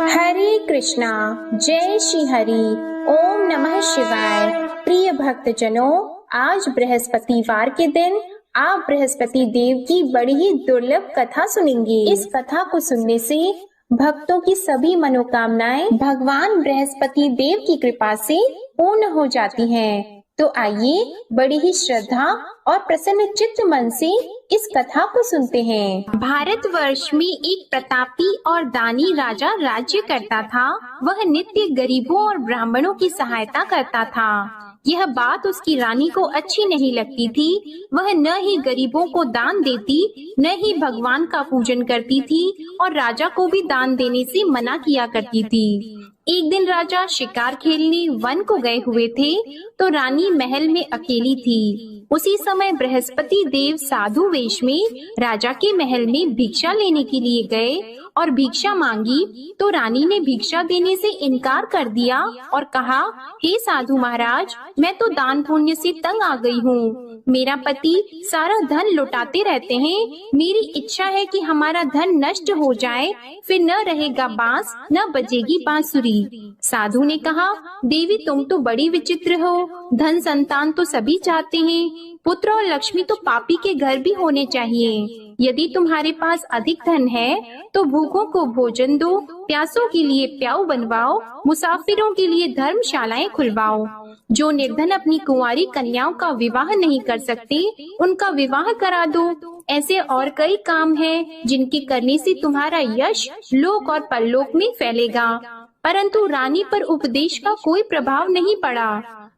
हरे कृष्णा। जय श्री हरि। ओम नमः शिवाय। प्रिय भक्तजनों, आज बृहस्पतिवार के दिन आप बृहस्पति देव की बड़ी ही दुर्लभ कथा सुनेंगे। इस कथा को सुनने से भक्तों की सभी मनोकामनाएं भगवान बृहस्पति देव की कृपा से पूर्ण हो जाती हैं। तो आइए बड़ी ही श्रद्धा और प्रसन्न चित्त मन से इस कथा को सुनते हैं। भारतवर्ष में एक प्रतापी और दानी राजा राज्य करता था। वह नित्य गरीबों और ब्राह्मणों की सहायता करता था। यह बात उसकी रानी को अच्छी नहीं लगती थी। वह न ही गरीबों को दान देती, न ही भगवान का पूजन करती थी और राजा को भी दान देने से मना किया करती थी। एक दिन राजा शिकार खेलने वन को गए हुए थे, तो रानी महल में अकेली थी। उसी समय बृहस्पति देव साधु वेश में राजा के महल में भिक्षा लेने के लिए गए और भिक्षा मांगी, तो रानी ने भिक्षा देने से इनकार कर दिया और कहा, हे साधु महाराज, मैं तो दान पुण्य से तंग आ गई हूँ। मेरा पति सारा धन लुटाते रहते हैं। मेरी इच्छा है कि हमारा धन नष्ट हो जाए, फिर न रहेगा बांस, न बजेगी बांसुरी। साधु ने कहा, देवी तुम तो बड़ी विचित्र हो। धन संतान तो सभी चाहते हैं, पुत्र और लक्ष्मी तो पापी के घर भी होने चाहिए। यदि तुम्हारे पास अधिक धन है तो भूखों को भोजन दो, प्यासों के लिए प्याऊ बनवाओ, मुसाफिरों के लिए धर्मशालाएं खुलवाओ। जो निर्धन अपनी कुंवारी कन्याओं का विवाह नहीं कर सकते, उनका विवाह करा दो। ऐसे और कई काम हैं जिनके करने से तुम्हारा यश लोक और परलोक में फैलेगा। परंतु रानी पर उपदेश का कोई प्रभाव नहीं पड़ा।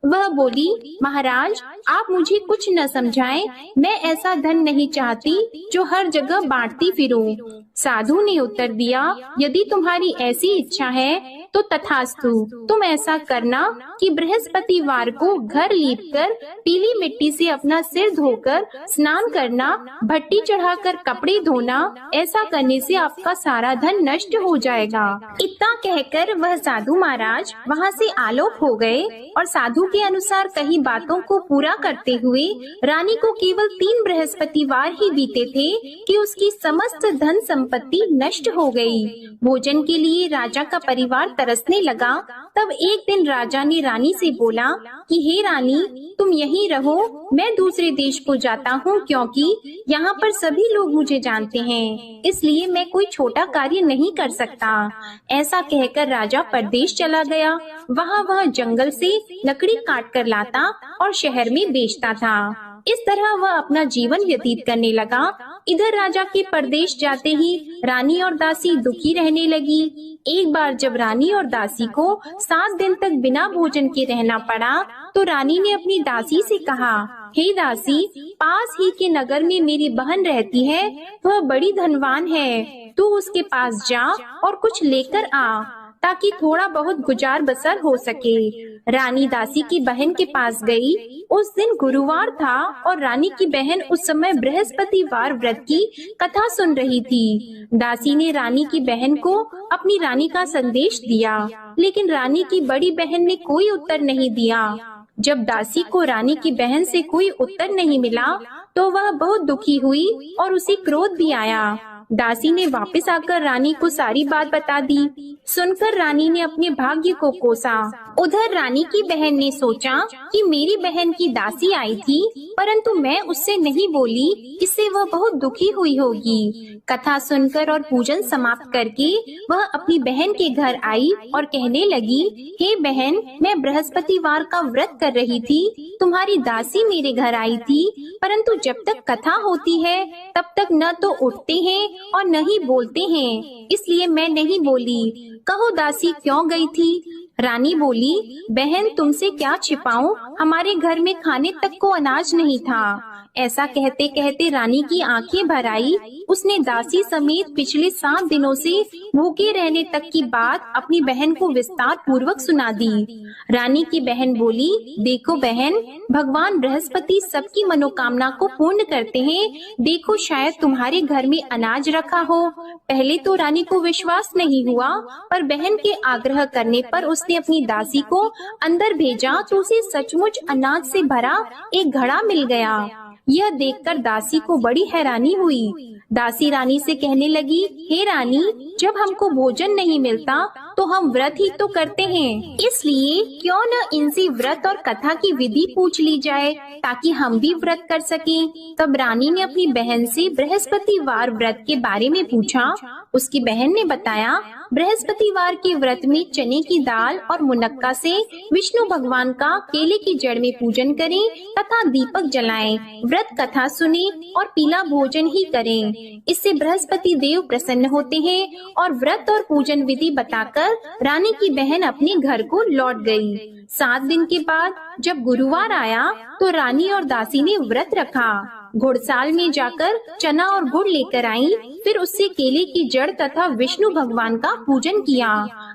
वह बोली, महाराज आप मुझे कुछ न समझाएं, मैं ऐसा धन नहीं चाहती जो हर जगह बांटती फिरूं। साधु ने उत्तर दिया, यदि तुम्हारी ऐसी इच्छा है तो तथास्तु। तुम ऐसा करना कि बृहस्पतिवार को घर लीपकर पीली मिट्टी से अपना सिर धोकर स्नान करना, भट्टी चढ़ाकर कपड़े धोना। ऐसा करने से आपका सारा धन नष्ट हो जाएगा। इतना कहकर वह साधु महाराज वहाँ से आलोक हो गए और साधु के अनुसार कही बातों को पूरा करते हुए रानी को केवल 3 बृहस्पतिवार ही बीते थे कि उसकी समस्त धन संपत्ति नष्ट हो गई। भोजन के लिए राजा का परिवार तरसने लगा। तब एक दिन राजा ने रानी से बोला कि हे रानी, तुम यहीं रहो, मैं दूसरे देश को जाता हूँ, क्योंकि यहाँ पर सभी लोग मुझे जानते हैं, इसलिए मैं कोई छोटा कार्य नहीं कर सकता। ऐसा कहकर राजा परदेश चला गया। वहाँ वह जंगल से लकड़ी काट कर लाता और शहर में बेचता था। इस तरह वह अपना जीवन व्यतीत करने लगा। इधर राजा के परदेश जाते ही रानी और दासी दुखी रहने लगी। एक बार जब रानी और दासी को 7 दिन तक बिना भोजन के रहना पड़ा, तो रानी ने अपनी दासी से कहा, हे दासी, पास ही के नगर में मेरी बहन रहती है, वह बड़ी धनवान है। तू उसके पास जा और कुछ लेकर आ, ताकि थोड़ा बहुत गुजार बसर हो सके। रानी दासी की बहन के पास गई। उस दिन गुरुवार था और रानी की बहन उस समय बृहस्पतिवार व्रत की कथा सुन रही थी। दासी ने रानी की बहन को अपनी रानी का संदेश दिया, लेकिन रानी की बड़ी बहन ने कोई उत्तर नहीं दिया। जब दासी को रानी की बहन से कोई उत्तर नहीं मिला, तो वह बहुत दुखी हुई और उसे क्रोध भी आया। दासी ने वापस आकर रानी को सारी बात बता दी। सुनकर रानी ने अपने भाग्य को कोसा। उधर रानी की बहन ने सोचा कि मेरी बहन की दासी आई थी, परंतु मैं उससे नहीं बोली, इससे वह बहुत दुखी हुई होगी। कथा सुनकर और पूजन समाप्त करके वह अपनी बहन के घर आई और कहने लगी, हे बहन, मैं बृहस्पतिवार का व्रत कर रही थी, तुम्हारी दासी मेरे घर आई थी, परंतु जब तक कथा होती है तब तक न तो उठते हैं और न ही बोलते हैं, इसलिए मैं नहीं बोली। कहो दासी क्यों गई थी? रानी बोली, बहन तुमसे क्या छिपाऊं, हमारे घर में खाने तक को अनाज नहीं था। ऐसा कहते कहते रानी की आंखें भर आई। उसने दासी समेत पिछले 7 दिनों से भूखे रहने तक की बात अपनी बहन को विस्तार पूर्वक सुना दी। रानी की बहन बोली, देखो बहन, भगवान बृहस्पति सबकी मनोकामना को पूर्ण करते हैं। देखो शायद तुम्हारे घर में अनाज रखा हो। पहले तो रानी को विश्वास नहीं हुआ, पर बहन के आग्रह करने पर उसने अपनी दासी को अंदर भेजा तो उसे सचमुच अनाज से भरा एक घड़ा मिल गया। यह देखकर दासी को बड़ी हैरानी हुई। दासी रानी से कहने लगी, हे रानी, जब हमको भोजन नहीं मिलता तो हम व्रत ही तो करते हैं, इसलिए क्यों न इनसे व्रत और कथा की विधि पूछ ली जाए ताकि हम भी व्रत कर सकें। तब रानी ने अपनी बहन से बृहस्पतिवार व्रत के बारे में पूछा। उसकी बहन ने बताया, बृहस्पतिवार के व्रत में चने की दाल और मुनक्का से विष्णु भगवान का केले की जड़ में पूजन करें तथा दीपक जलाएं, व्रत कथा सुने और पीला भोजन ही करें। इससे बृहस्पति देव प्रसन्न होते हैं। और व्रत और पूजन विधि बताकर रानी की बहन अपने घर को लौट गई। 7 दिन के बाद जब गुरुवार आया तो रानी और दासी ने व्रत रखा। घुड़साल में जाकर चना और गुड़ लेकर आई, फिर उससे केले की जड़ तथा विष्णु भगवान का पूजन किया।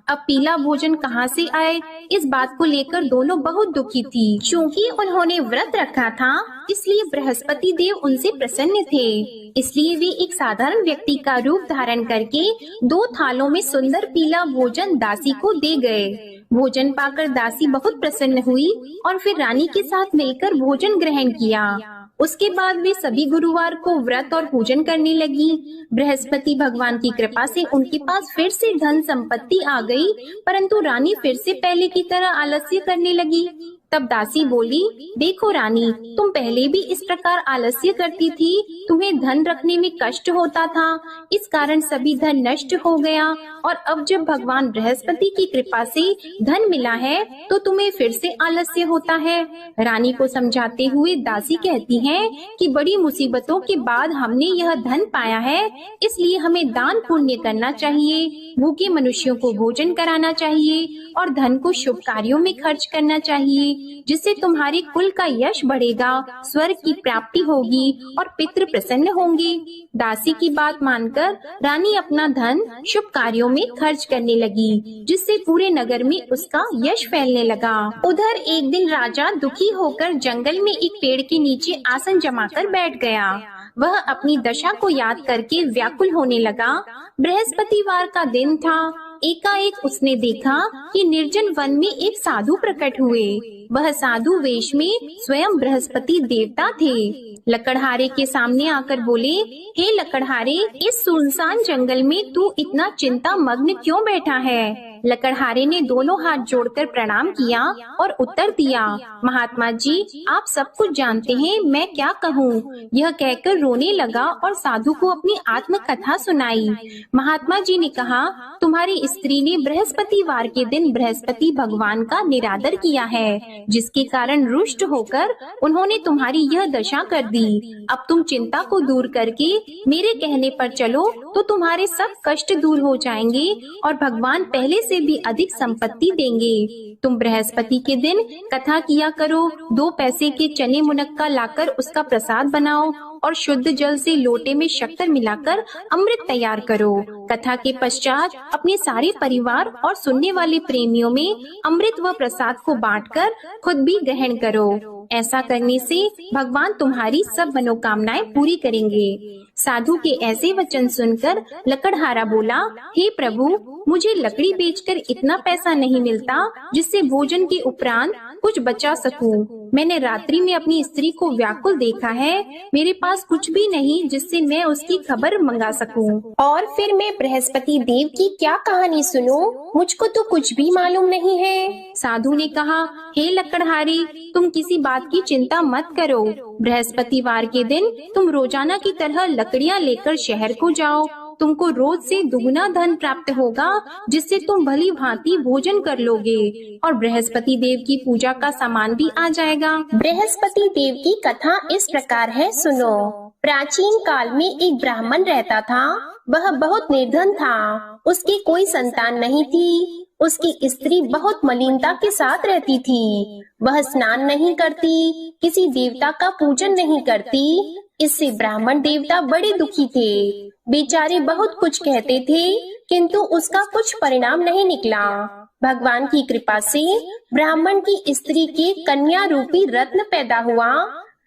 अब पीला भोजन कहाँ से आए, इस बात को लेकर दोनों बहुत दुखी थी। चूँकि उन्होंने व्रत रखा था, इसलिए बृहस्पति देव उनसे प्रसन्न थे। इसलिए वे एक साधारण व्यक्ति का रूप धारण करके 2 थालों में सुंदर पीला भोजन दासी को दे गए। भोजन पाकर दासी बहुत प्रसन्न हुई और फिर रानी के साथ मिलकर भोजन ग्रहण किया। उसके बाद वे सभी गुरुवार को व्रत और पूजन करने लगी। बृहस्पति भगवान की कृपा से उनके पास फिर से धन संपत्ति आ गई, परंतु रानी फिर से पहले की तरह आलस्य करने लगी। तब दासी बोली, देखो रानी, तुम पहले भी इस प्रकार आलस्य करती थी, तुम्हें धन रखने में कष्ट होता था, इस कारण सभी धन नष्ट हो गया, और अब जब भगवान बृहस्पति की कृपा से धन मिला है तो तुम्हें फिर से आलस्य होता है। रानी को समझाते हुए दासी कहती है कि बड़ी मुसीबतों के बाद हमने यह धन पाया है, इसलिए हमें दान पुण्य करना चाहिए, भूखे मनुष्यों को भोजन कराना चाहिए और धन को शुभ कार्यों में खर्च करना चाहिए, जिससे तुम्हारे कुल का यश बढ़ेगा, स्वर्ग की प्राप्ति होगी और पितृ प्रसन्न होंगे। दासी की बात मानकर रानी अपना धन शुभ कार्यों में खर्च करने लगी, जिससे पूरे नगर में उसका यश फैलने लगा। उधर एक दिन राजा दुखी होकर जंगल में एक पेड़ के नीचे आसन जमाकर बैठ गया। वह अपनी दशा को याद करके व्याकुल होने लगा। बृहस्पतिवार का दिन था। एकाएक उसने देखा कि निर्जन वन में एक साधु प्रकट हुए। वह साधु वेश में स्वयं बृहस्पति देवता थे। लकड़हारे के सामने आकर बोले, हे लकड़हारे, इस सुनसान जंगल में तू इतना चिंता मग्न क्यों बैठा है? लकड़हारे ने दोनों हाथ जोड़कर प्रणाम किया और उत्तर दिया, महात्मा जी, आप सब कुछ जानते हैं, मैं क्या कहूँ। यह कहकर रोने लगा और साधु को अपनी आत्म कथा सुनाई। महात्मा जी ने कहा, तुम्हारी स्त्री ने बृहस्पतिवार के दिन बृहस्पति भगवान का निरादर किया है, जिसके कारण रुष्ट होकर उन्होंने तुम्हारी यह दशा कर दी। अब तुम चिंता को दूर करके मेरे कहने पर चलो तो तुम्हारे सब कष्ट दूर हो जाएंगे और भगवान पहले से भी अधिक संपत्ति देंगे। तुम बृहस्पति के दिन कथा किया करो, 2 पैसे के चने मुनक्का लाकर उसका प्रसाद बनाओ और शुद्ध जल से लोटे में शक्कर मिलाकर अमृत तैयार करो। कथा के पश्चात अपने सारे परिवार और सुनने वाले प्रेमियों में अमृत व प्रसाद को बांटकर खुद भी ग्रहण करो। ऐसा करने से भगवान तुम्हारी सब मनोकामनाएं पूरी करेंगे। साधु के ऐसे वचन सुनकर लकड़हारा बोला, हे प्रभु, मुझे लकड़ी बेचकर इतना पैसा नहीं मिलता जिससे भोजन के उपरांत कुछ बचा सकूं। मैंने रात्रि में अपनी स्त्री को व्याकुल देखा है, मेरे पास कुछ भी नहीं जिससे मैं उसकी खबर मंगा सकूं। और फिर मैं बृहस्पति देव की क्या कहानी सुनूं? मुझको तो कुछ भी मालूम नहीं है। साधु ने कहा, हे लकड़हारी, तुम किसी बात की चिंता मत करो। बृहस्पतिवार के दिन तुम रोजाना की तरह लकड़ियाँ लेकर शहर को जाओ। तुमको रोज से दुगुना धन प्राप्त होगा, जिससे तुम भली भांति भोजन कर लोगे और बृहस्पति देव की पूजा का सामान भी आ जाएगा। बृहस्पति देव की कथा इस प्रकार है, सुनो। प्राचीन काल में एक ब्राह्मण रहता था। वह बहुत निर्धन था। उसकी कोई संतान नहीं थी। उसकी स्त्री बहुत मलिनता के साथ रहती थी। वह स्नान नहीं करती, किसी देवता का पूजन नहीं करती। इससे ब्राह्मण देवता बड़े दुखी थे। बेचारे बहुत कुछ कहते थे, किंतु उसका कुछ परिणाम नहीं निकला। भगवान की कृपा से ब्राह्मण की स्त्री के कन्या रूपी रत्न पैदा हुआ।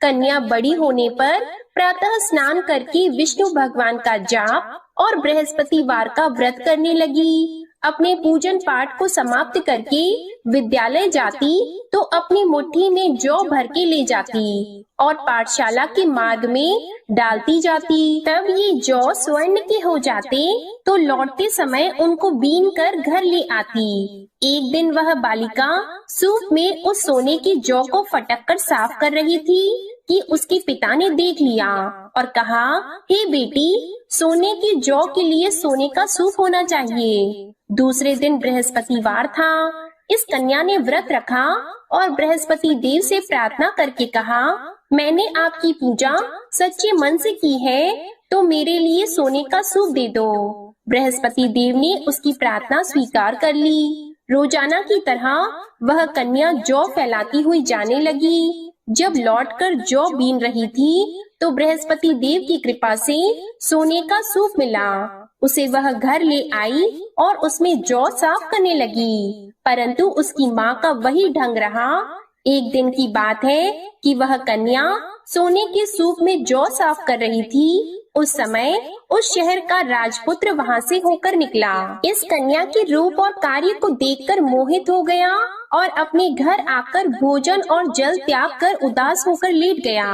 कन्या बड़ी होने पर प्रातः स्नान करके विष्णु भगवान का जाप और बृहस्पतिवार का व्रत करने लगी। अपने पूजन पाठ को समाप्त करके विद्यालय जाती तो अपनी मुट्ठी में जौ भर के ले जाती और पाठशाला के मार्ग में डालती जाती। तब ये जौ स्वर्ण के हो जाते तो लौटते समय उनको बीन कर घर ले आती। एक दिन वह बालिका सूप में उस सोने की जौ को फटक कर साफ कर रही थी कि उसके पिता ने देख लिया और कहा, हे बेटी, सोने की जौ के लिए सोने का सूप होना चाहिए। दूसरे दिन बृहस्पतिवार था। इस कन्या ने व्रत रखा और बृहस्पति देव से प्रार्थना करके कहा, मैंने आपकी पूजा सच्चे मन से की है तो मेरे लिए सोने का सूप दे दो। बृहस्पति देव ने उसकी प्रार्थना स्वीकार कर ली। रोजाना की तरह वह कन्या जौ फैलाती हुई जाने लगी। जब लौटकर जौ बीन रही थी तो बृहस्पति देव की कृपा से सोने का सूप मिला। उसे वह घर ले आई और उसमें जौ साफ करने लगी, परंतु उसकी माँ का वही ढंग रहा। एक दिन की बात है कि वह कन्या सोने के सूप में जौ साफ कर रही थी। उस समय उस शहर का राजपुत्र वहाँ से होकर निकला। इस कन्या के रूप और कार्य को देखकर मोहित हो गया और अपने घर आकर भोजन और जल त्याग कर उदास होकर लेट गया।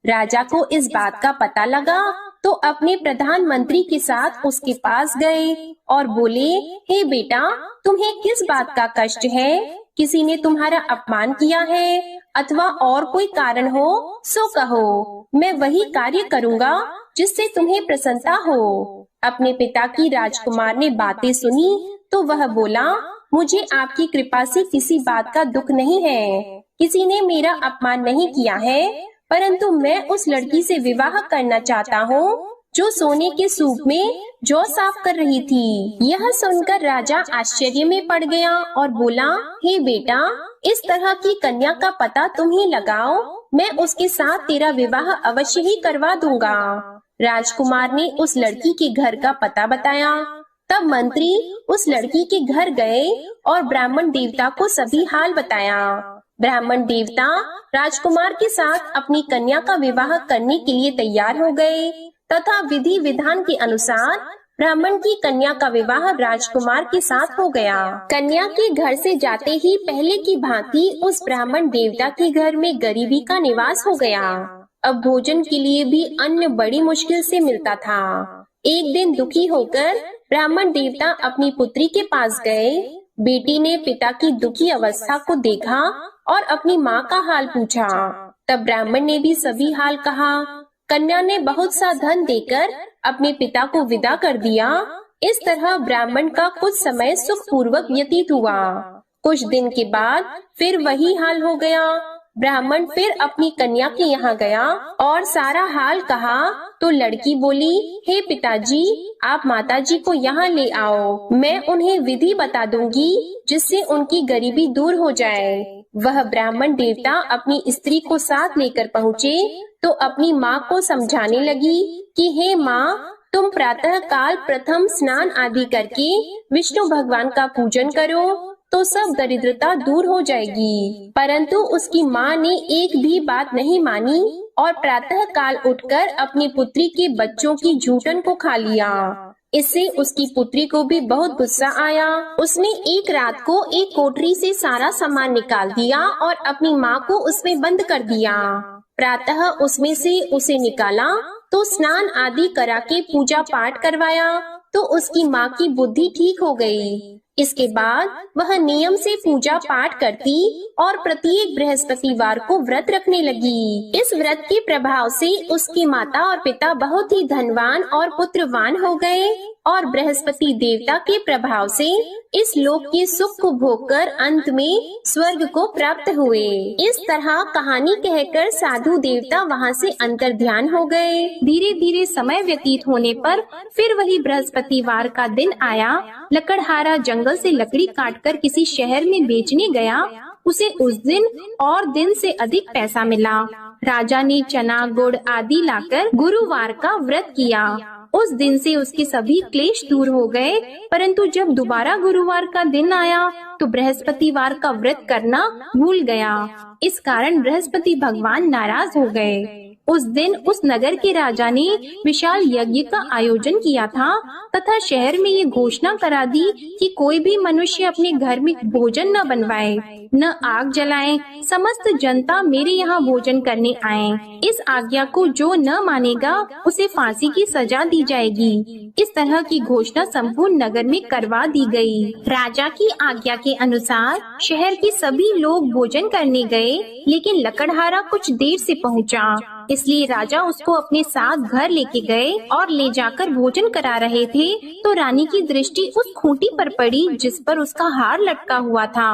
राजा को इस बात का पता लगा तो अपने प्रधानमंत्री के साथ उसके पास गए और बोले, हे बेटा, तुम्हें किस बात का कष्ट है? किसी ने तुम्हारा अपमान किया है अथवा और कोई कारण हो सो कहो, मैं वही कार्य करूँगा जिससे तुम्हें प्रसन्नता हो। अपने पिता की राजकुमार ने बातें सुनी तो वह बोला, मुझे आपकी कृपा से किसी बात का दुख नहीं है। किसी ने मेरा अपमान नहीं किया है, परंतु मैं उस लड़की से विवाह करना चाहता हूँ जो सोने के सूप में जौ साफ कर रही थी। यह सुनकर राजा आश्चर्य में पड़ गया और बोला, हे बेटा, इस तरह की कन्या का पता तुम ही लगाओ, मैं उसके साथ तेरा विवाह अवश्य ही करवा दूंगा। राजकुमार ने उस लड़की के घर का पता बताया। तब मंत्री उस लड़की के घर गए और ब्राह्मण देवता को सभी हाल बताया। ब्राह्मण देवता राजकुमार के साथ अपनी कन्या का विवाह करने के लिए तैयार हो गए तथा विधि विधान के अनुसार ब्राह्मण की कन्या का विवाह राजकुमार के साथ हो गया। कन्या के घर से जाते ही पहले की भांति उस ब्राह्मण देवता के घर में गरीबी का निवास हो गया। अब भोजन के लिए भी अन्न बड़ी मुश्किल से मिलता था। एक दिन दुखी होकर ब्राह्मण देवता अपनी पुत्री के पास गए। बेटी ने पिता की दुखी अवस्था को देखा और अपनी माँ का हाल पूछा। तब ब्राह्मण ने भी सभी हाल कहा। कन्या ने बहुत सा धन देकर अपने पिता को विदा कर दिया। इस तरह ब्राह्मण का कुछ समय सुखपूर्वक व्यतीत हुआ। कुछ दिन के बाद फिर वही हाल हो गया। ब्राह्मण फिर अपनी कन्या के यहाँ गया और सारा हाल कहा तो लड़की बोली, हे पिताजी, आप माताजी को यहाँ ले आओ, मैं उन्हें विधि बता दूंगी जिससे उनकी गरीबी दूर हो जाए। वह ब्राह्मण देवता अपनी स्त्री को साथ लेकर पहुँचे तो अपनी माँ को समझाने लगी कि हे माँ, तुम प्रातः काल प्रथम स्नान आदि करके विष्णु भगवान का पूजन करो तो सब दरिद्रता दूर हो जाएगी। परंतु उसकी माँ ने एक भी बात नहीं मानी और प्रातः काल उठकर अपनी पुत्री के बच्चों की झूठन को खा लिया। इससे उसकी पुत्री को भी बहुत गुस्सा आया। उसने एक रात को एक कोठरी से सारा सामान निकाल दिया और अपनी माँ को उसमें बंद कर दिया। प्रातः उसमें से उसे निकाला तो स्नान आदि करा के पूजा पाठ करवाया तो उसकी माँ की बुद्धि ठीक हो गई। इसके बाद वह नियम से पूजा पाठ करती और प्रत्येक बृहस्पतिवार को व्रत रखने लगी। इस व्रत के प्रभाव से उसकी माता और पिता बहुत ही धनवान और पुत्रवान हो गए और बृहस्पति देवता के प्रभाव से इस लोक के सुख को भोगकर अंत में स्वर्ग को प्राप्त हुए। इस तरह कहानी कहकर साधु देवता वहाँ से अंतर ध्यान हो गए। धीरे धीरे समय व्यतीत होने पर फिर वही बृहस्पतिवार का दिन आया। लकड़हारा जंगल से लकड़ी काटकर किसी शहर में बेचने गया। उसे उस दिन और दिन से अधिक पैसा मिला। राजा ने चना गुड़ आदि लाकर गुरुवार का व्रत किया। उस दिन से उसके सभी क्लेश दूर हो गए। परंतु जब दोबारा गुरुवार का दिन आया तो बृहस्पतिवार का व्रत करना भूल गया। इस कारण बृहस्पति भगवान नाराज हो गए। उस दिन उस नगर के राजा ने विशाल यज्ञ का आयोजन किया था तथा शहर में ये घोषणा करा दी कि कोई भी मनुष्य अपने घर में भोजन न बनवाए, न आग जलाए। समस्त जनता मेरे यहाँ भोजन करने आए। इस आज्ञा को जो न मानेगा उसे फांसी की सजा दी जाएगी। इस तरह की घोषणा संपूर्ण नगर में करवा दी गई। राजा की आज्ञा के अनुसार शहर के सभी लोग भोजन करने गए, लेकिन लकड़हारा कुछ देर से पहुँचा, इसलिए राजा उसको अपने साथ घर लेके गए और ले जाकर भोजन करा रहे थे तो रानी की दृष्टि उस खूंटी पर पड़ी जिस पर उसका हार लटका हुआ था।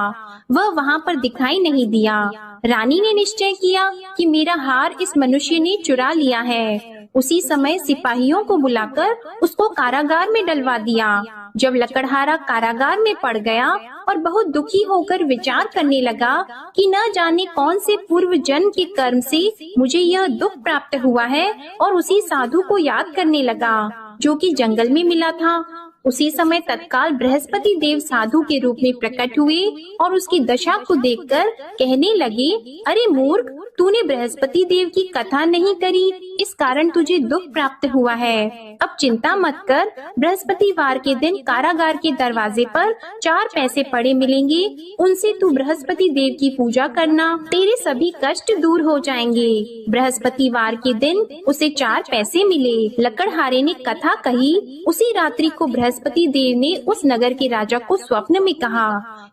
वह वहाँ पर दिखाई नहीं दिया। रानी ने निश्चय किया कि मेरा हार इस मनुष्य ने चुरा लिया है। उसी समय सिपाहियों को बुलाकर उसको कारागार में डलवा दिया। जब लकड़हारा कारागार में पड़ गया और बहुत दुखी होकर विचार करने लगा कि न जाने कौन से पूर्व जन्म के कर्म से मुझे यह दुख प्राप्त हुआ है, और उसी साधु को याद करने लगा जो कि जंगल में मिला था। उसी समय तत्काल बृहस्पति देव साधु के रूप में प्रकट हुए और उसकी दशा को देखकर कहने लगे, अरे मूर्ख, तूने बृहस्पति देव की कथा नहीं करी, इस कारण तुझे दुख प्राप्त हुआ है। अब चिंता मत कर, बृहस्पतिवार के दिन कारागार के दरवाजे पर 4 पैसे पड़े मिलेंगे, उनसे तू बृहस्पति देव की पूजा करना, तेरे सभी कष्ट दूर हो जाएंगे। बृहस्पतिवार के दिन उसे 4 पैसे मिले। लकड़हारे ने कथा कही। उसी रात्रि को बृहस्पति देव ने उस नगर के राजा को स्वप्न में कहा,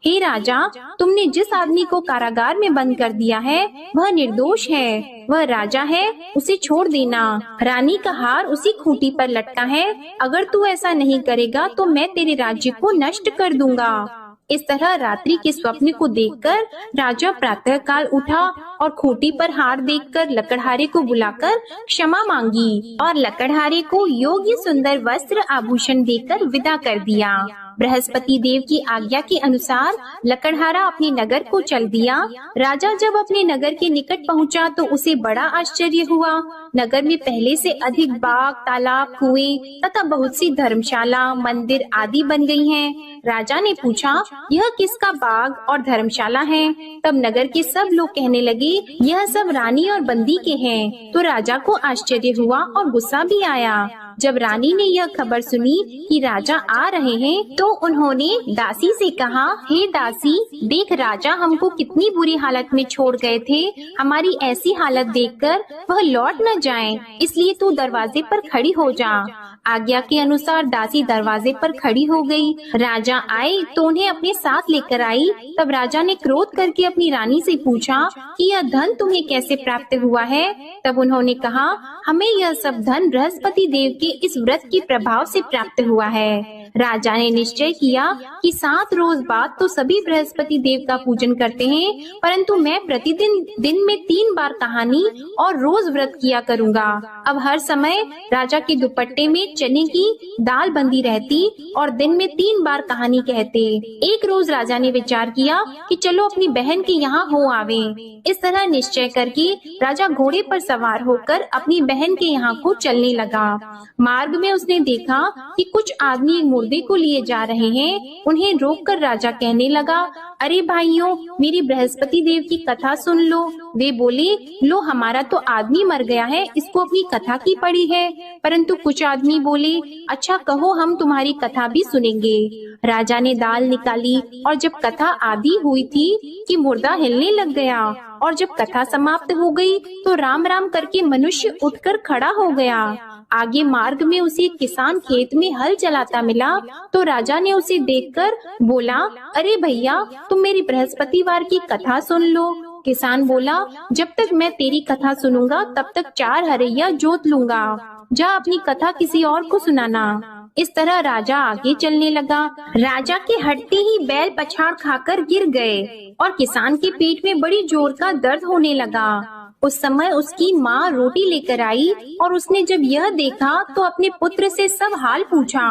हे राजा, तुमने जिस आदमी को कारागार में बंद कर दिया है वह निर्दोष है, वह राजा है, उसे छोड़ देना। रानी का हार उसी खूंटी पर लटका है, अगर तू ऐसा नहीं करेगा तो मैं तेरे राज्य को नष्ट कर दूंगा। इस तरह रात्रि के स्वप्न को देखकर राजा प्रातः काल उठा और खूंटी पर हार देखकर लकड़हारे को बुलाकर क्षमा मांगी और लकड़हारे को योग्य सुंदर वस्त्र आभूषण देकर विदा कर दिया। बृहस्पति देव की आज्ञा के अनुसार लकड़हारा अपने नगर को चल दिया। राजा जब अपने नगर के निकट पहुंचा तो उसे बड़ा आश्चर्य हुआ। नगर में पहले से अधिक बाग, तालाब, कुएं तथा बहुत सी धर्मशाला, मंदिर आदि बन गई हैं। राजा ने पूछा, यह किसका बाग और धर्मशाला है? तब नगर के सब लोग कहने लगे, यह सब रानी और बंदी के हैं। तो राजा को आश्चर्य हुआ और गुस्सा भी आया। जब रानी ने यह खबर सुनी कि राजा आ रहे हैं तो उन्होंने दासी से कहा, हे दासी, देख राजा हमको कितनी बुरी हालत में छोड़ गए थे। हमारी ऐसी हालत देखकर वह लौट न जाएं, इसलिए तू दरवाजे पर खड़ी हो जा। आज्ञा के अनुसार दासी दरवाजे पर खड़ी हो गई। राजा आए तो उन्हें अपने साथ लेकर आई। तब राजा ने क्रोध करके अपनी रानी से पूछा कि यह धन तुम्हें कैसे प्राप्त हुआ है? तब उन्होंने कहा, हमें यह सब धन बृहस्पति देव के इस व्रत के प्रभाव से प्राप्त हुआ है। राजा ने निश्चय किया कि 7 रोज बाद तो सभी बृहस्पति देव का पूजन करते हैं, परंतु मैं प्रतिदिन दिन में 3 बार कहानी और रोज व्रत किया करूँगा। अब हर समय राजा के दुपट्टे में चने की दाल बंधी रहती और दिन में 3 बार कहानी कहते। एक रोज राजा ने विचार किया कि चलो अपनी बहन के यहाँ हो आवे। इस तरह निश्चय करके राजा घोड़े पर सवार होकर अपनी बहन के यहाँ को चलने लगा। मार्ग में उसने देखा कि कुछ आदमी एक मुर्दे को लिए जा रहे हैं। उन्हें रोककर राजा कहने लगा, अरे भाइयों, मेरी बृहस्पति देव की कथा सुन लो। वे बोले, लो हमारा तो आदमी मर गया है, इसको अपनी कथा की पड़ी है। परंतु कुछ आदमी बोले, अच्छा कहो, हम तुम्हारी कथा भी सुनेंगे। राजा ने दाल निकाली और जब कथा आधी हुई थी कि मुर्दा हिलने लग गया, और जब कथा समाप्त हो गई तो राम राम करके मनुष्य उठकर खड़ा हो गया। आगे मार्ग में उसे एक किसान खेत में हल चलाता मिला तो राजा ने उसे देखकर बोला, अरे भैया, तुम मेरी बृहस्पतिवार की कथा सुन लो। किसान बोला, जब तक मैं तेरी कथा सुनूंगा तब तक 4 हरैया जोत लूंगा। जा अपनी कथा किसी और को सुनाना। इस तरह राजा आगे चलने लगा। राजा के हटते ही बैल पछाड़ खाकर गिर गए और किसान के पेट में बड़ी जोर का दर्द होने लगा। उस समय उसकी माँ रोटी लेकर आई और उसने जब यह देखा तो अपने पुत्र से सब हाल पूछा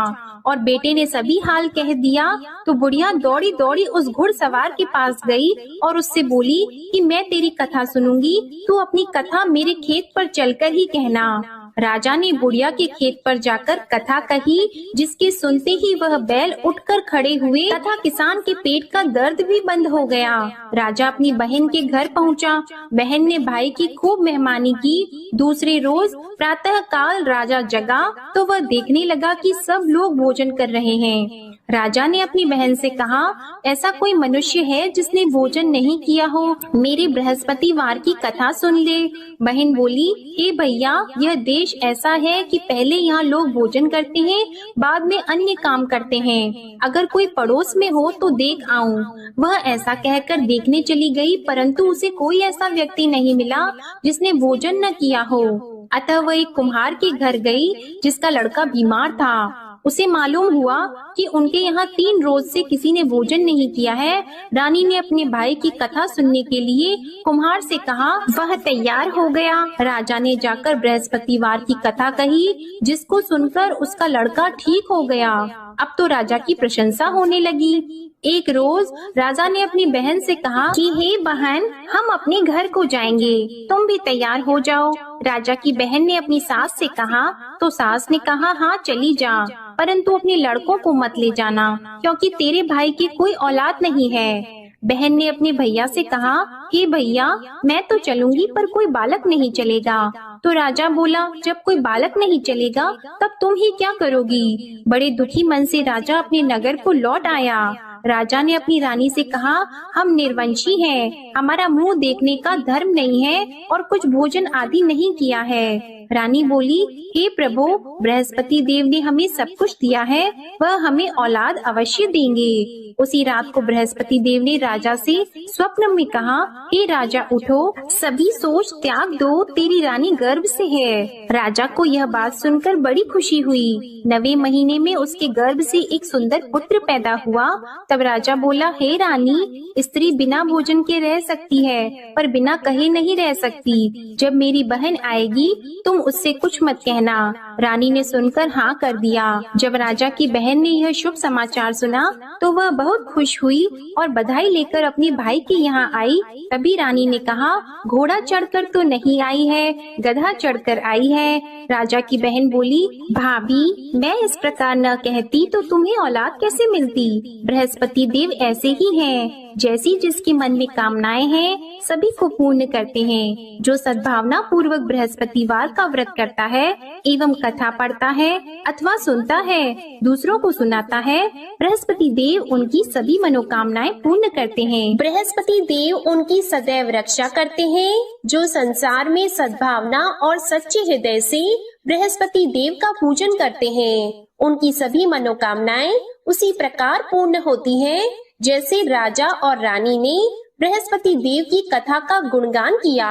और बेटे ने सभी हाल कह दिया। तो बुढ़िया दौड़ी दौड़ी उस घुड़सवार के पास गई और उससे बोली कि मैं तेरी कथा सुनूंगी, तू अपनी कथा मेरे खेत पर चलकर ही कहना। राजा ने बुढ़िया के खेत पर जाकर कथा कही, जिसके सुनते ही वह बैल उठकर खड़े हुए तथा किसान के पेट का दर्द भी बंद हो गया। राजा अपनी बहन के घर पहुंचा। बहन ने भाई की खूब मेहमानी की। दूसरे रोज प्रातः काल राजा जगा तो वह देखने लगा कि सब लोग भोजन कर रहे हैं। राजा ने अपनी बहन से कहा, ऐसा कोई मनुष्य है जिसने भोजन नहीं किया हो? मेरे बृहस्पतिवार की कथा सुन ले। बहन बोली, हे भैया, यह देश ऐसा है कि पहले यहाँ लोग भोजन करते हैं, बाद में अन्य काम करते हैं। अगर कोई पड़ोस में हो तो देख आऊं। वह ऐसा कहकर देखने चली गई, परंतु उसे कोई ऐसा व्यक्ति नहीं मिला जिसने भोजन न किया हो। अतः वह एक कुम्हार के घर गई जिसका लड़का बीमार था। उसे मालूम हुआ कि उनके यहाँ 3 रोज से किसी ने भोजन नहीं किया है। रानी ने अपने भाई की कथा सुनने के लिए कुम्हार से कहा। वह तैयार हो गया। राजा ने जाकर बृहस्पतिवार की कथा कही, जिसको सुनकर उसका लड़का ठीक हो गया। अब तो राजा की प्रशंसा होने लगी। एक रोज राजा ने अपनी बहन से कहा कि हे बहन, हम अपने घर को जाएंगे, तुम भी तैयार हो जाओ। राजा की बहन ने अपनी सास से कहा तो सास ने कहा, हाँ चली जा, परंतु अपने लड़कों को मत ले जाना, क्योंकि तेरे भाई की कोई औलाद नहीं है। बहन ने अपने भैया से कहा, हे भैया, मैं तो चलूंगी पर कोई बालक नहीं चलेगा। तो राजा बोला, जब कोई बालक नहीं चलेगा तब तुम ही क्या करोगी? बड़े दुखी मन से राजा अपने नगर को लौट आया। राजा ने अपनी रानी से कहा, हम निर्वंशी हैं, हमारा मुंह देखने का धर्म नहीं है और कुछ भोजन आदि नहीं किया है। रानी बोली, हे प्रभु, बृहस्पति देव ने हमें सब कुछ दिया है, वह हमें औलाद अवश्य देंगे। उसी रात को बृहस्पति देव ने राजा से स्वप्न में कहा, हे राजा उठो, सभी सोच त्याग दो, तेरी रानी गर्भ से है। राजा को यह बात सुनकर बड़ी खुशी हुई। 9वें महीने में उसके गर्भ से एक सुंदर पुत्र पैदा हुआ। तब राजा बोला, हे रानी, स्त्री बिना भोजन के रह सकती है, पर बिना कहे नहीं रह सकती। जब मेरी बहन आएगी तुम उससे कुछ मत कहना। रानी ने सुनकर हाँ कर दिया। जब राजा की बहन ने यह शुभ समाचार सुना तो वह बहुत खुश हुई और बधाई लेकर अपने भाई के यहाँ आई। तभी रानी ने कहा, घोड़ा चढ़कर तो नहीं आई है, गधा चढ़कर आई है। राजा की बहन बोली, भाभी, मैं इस प्रकार न कहती तो तुम्हें औलाद कैसे मिलती? बृहस्पति देव ऐसे ही हैं, जैसी जिसके मन में कामनाएं हैं सभी को पूर्ण करते हैं। जो सद्भावना पूर्वक बृहस्पतिवार का व्रत करता है एवं कथा पढ़ता है अथवा सुनता है, दूसरों को सुनाता है, बृहस्पति देव उनकी सभी मनोकामनाएं पूर्ण करते हैं। बृहस्पति देव उनकी सदैव रक्षा करते हैं। जो संसार में सद्भावना और सच्चे हृदय से बृहस्पति देव का पूजन करते हैं, उनकी सभी मनोकामनाएं उसी प्रकार पूर्ण होती हैं जैसे राजा और रानी ने बृहस्पति देव की कथा का गुणगान किया।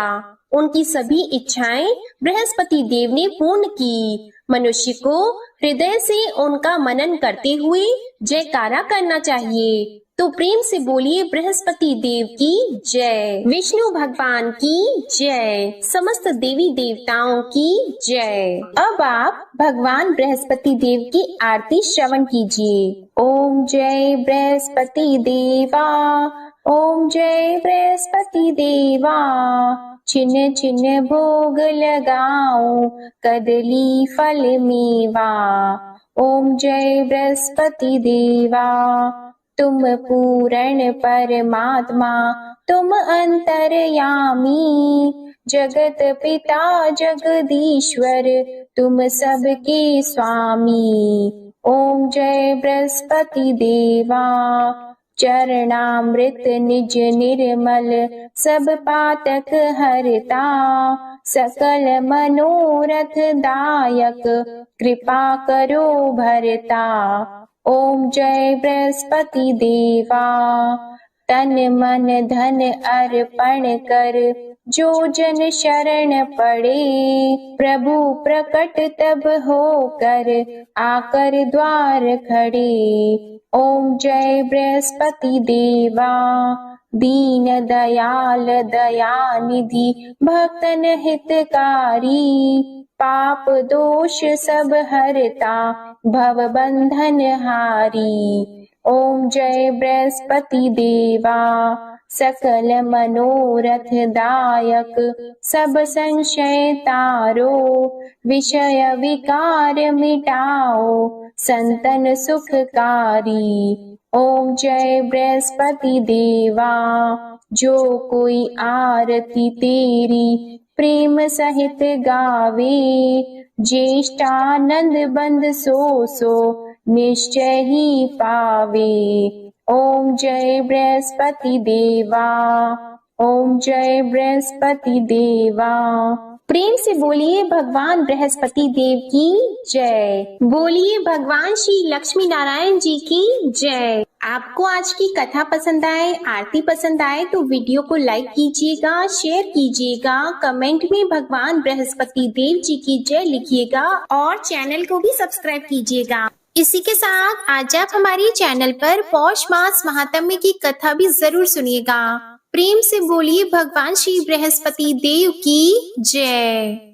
उनकी सभी इच्छाएं बृहस्पति देव ने पूर्ण की। मनुष्य को हृदय से उनका मनन करते हुए जयकारा करना चाहिए। तो प्रेम से बोलिए, बृहस्पति देव की जय, विष्णु भगवान की जय, समस्त देवी देवताओं की जय। अब आप भगवान बृहस्पति देव की आरती श्रवण कीजिए। ओम जय बृहस्पति देवा, ओम जय बृहस्पति देवा, छिन छिन भोग लगाऊं कदली फल मेवा। ओम जय बृहस्पति देवा, तुम पूर्ण परमात्मा, तुम अंतर्यामी, जगत पिता जगदीश्वर, तुम सबके स्वामी। ओम जय बृहस्पति देवा, चरणामृत निज निर्मल, सब पातक हरता, सकल मनोरथ दायक, कृपा करो भरता। ओम जय बृहस्पति देवा, तन मन धन अर्पण कर, जो जन शरण पड़े, प्रभु प्रकट तब होकर, आकर द्वार खड़े। ओम जय बृहस्पति देवा, दीन दयाल दयानिधि, भक्तन हितकारी, पाप दोष सब हरता, भव बंधन हारी। ओम जय बृहस्पति देवा, सकल मनोरथ दायक सब संशय तारो, विषय विकार मिटाओ संतन सुखकारी। ओम जय बृहस्पति देवा, जो कोई आरती तेरी प्रेम सहित गावे, ज्येष्ठानंद बंद सो निश्चय ही पावे। ओम जय बृहस्पति देवा, ओम जय बृहस्पति देवा। प्रेम से बोलिए भगवान बृहस्पति देव की जय। बोलिए भगवान श्री लक्ष्मी नारायण जी की जय। आपको आज की कथा पसंद आए, आरती पसंद आए तो वीडियो को लाइक कीजिएगा, शेयर कीजिएगा, कमेंट में भगवान बृहस्पति देव जी की जय लिखिएगा और चैनल को भी सब्सक्राइब कीजिएगा। इसी के साथ आज आप हमारे चैनल पर पौष मास महात्म्य की कथा भी जरूर सुनिएगा। प्रेम से बोलिए भगवान श्री बृहस्पति देव की जय।